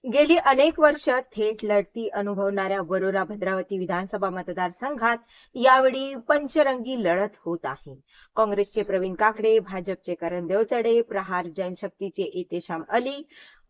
गेली अनेक वर्ष थेट लढती अनुभवणाऱ्या वरोरा भद्रावती विधानसभा मतदारसंघात यावेळी पंचरंगी लढत होत आहे. काँग्रेसचे प्रवीण काकडे, भाजपचे करण देवतडे, प्रहार जनशक्तीचे एतेशाम अली,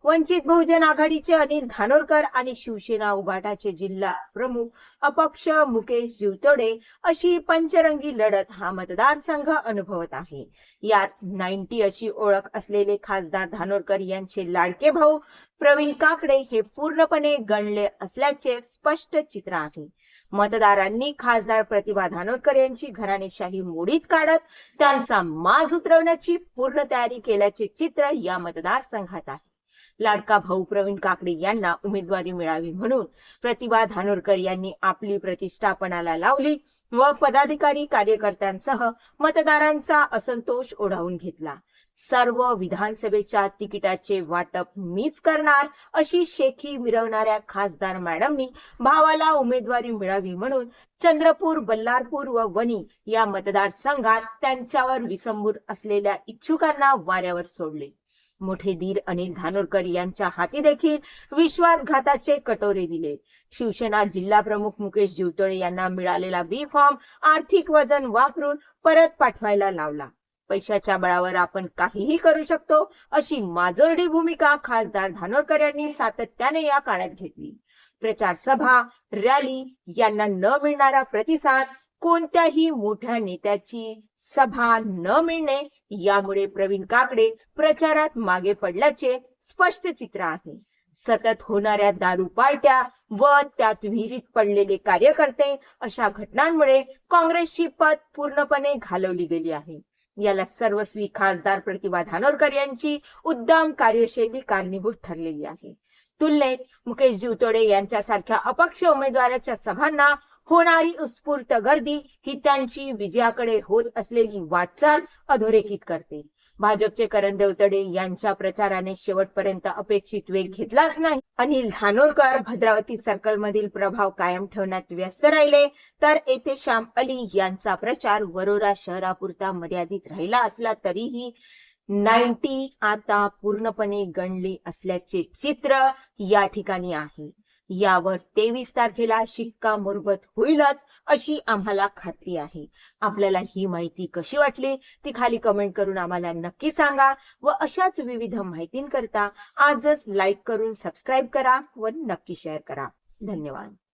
वंचित बहुजन आघाडीचे अनिल धानोरकर आणि शिवसेना उभाटाचे जिल्हा प्रमुख अपक्ष मुकेश जीवतोडे अशी पंचरंगी लढत हा मतदारसंघ अनुभवत आहे. यात 90 अशी ओळख असलेले खासदार धानोरकर यांचे लाडके भाऊ प्रवीण काकडे हे पूर्णपणे गणले असल्याचे स्पष्ट चित्र आहे. मतदारांनी खासदार प्रतिभा धानोरकर यांची घराणेशाही मोडीत काढत त्यांचा माज उतरवण्याची पूर्ण तयारी केल्याचे चित्र या मतदारसंघात आहे. लाडका भाऊ प्रवीण काकडे यांना उमेदवारी मिळावी म्हणून प्रतिभा धानोरकर यांनी आपली प्रतिष्ठा पणाला लावली व पदाधिकारी कार्यकर्त्यांसह मतदारांचा असंतोष ओढावून घेतला. सर्व विधानसभेच्या तिकिटाचे वाटप मीच करणार अशी शेखी मिरवणाऱ्या खासदार मॅडमनी भावाला उमेदवारी मिळावी म्हणून चंद्रपूर, बल्लारपूर व वणी या मतदारसंघात त्यांच्यावर विसंबूर असलेल्या इच्छुकांना वाऱ्यावर सोडले. मोठे धीर अनिल धानोरकर यांच्या हाती देखील विश्वासघाताचे कटोरे दिले. शिवसेना जिल्हा प्रमुख मुकेश जीवतोडे यांना मिळालेला बी फॉर्म आर्थिक वजन वापरून परत पाठवायला लावला. पैशाच्या बळावर आपण काहीही करू शकतो अशी माजोरडी भूमिका खासदार धानोरकर यांनी सातत्याने या काळात घेतली. प्रचार सभा, रॅली यांना न मिळणारा प्रतिसाद, कोणत्याही मोठ्या नेत्याची सभा न मिळणे यामुळे प्रवीण काकडे प्रचारात मागे पडल्याचे स्पष्ट चित्र आहे. सतत होणाऱ्या दारू पार्ट्या व त्यात विहिरीत पडलेले कार्यकर्ते अशा घटनांमुळे काँग्रेसची पत पूर्णपणे घालवली गेली आहे. याला सर्वस्वी खासदार प्रतिभा धानोरकर यांची उद्दाम कार्यशैली कारणीभूत ठरलेली आहे. तुलनेत मुकेश जीवतोडे यांच्यासारख्या अपक्ष उमेदवाराच्या सभांना होणारी उत्स्फूर्त गर्दी ही त्यांची विजयाकडे होत असलेली वाटचाल अधोरेखित करते. भाजपचे करण देवतडे यांच्या प्रचाराने शेवटपर्यंत अपेक्षित वेग घेतलाच नाही. अनिल धानोरकर भद्रावती सर्कलमधील प्रभाव कायम ठेवण्यात व्यस्त राहिले तर एतेशाम अली यांचा प्रचार वरोरा शहरापुरता मर्यादित राहिला असला तरीही 90 आता पूर्णपणे गणले असल्याचे चित्र या ठिकाणी आहे. यावर 23 तारखेला शिक्कामोर्तब होईलच अशी आम्हाला खात्री आहे. आपल्याला ही माहिती कशी वाटली ती खाली कमेंट करून आम्हाला नक्की सांगा व अशाच विविध माहितींकरता आजच लाईक करून सबस्क्राईब करा व नक्की शेअर करा. धन्यवाद.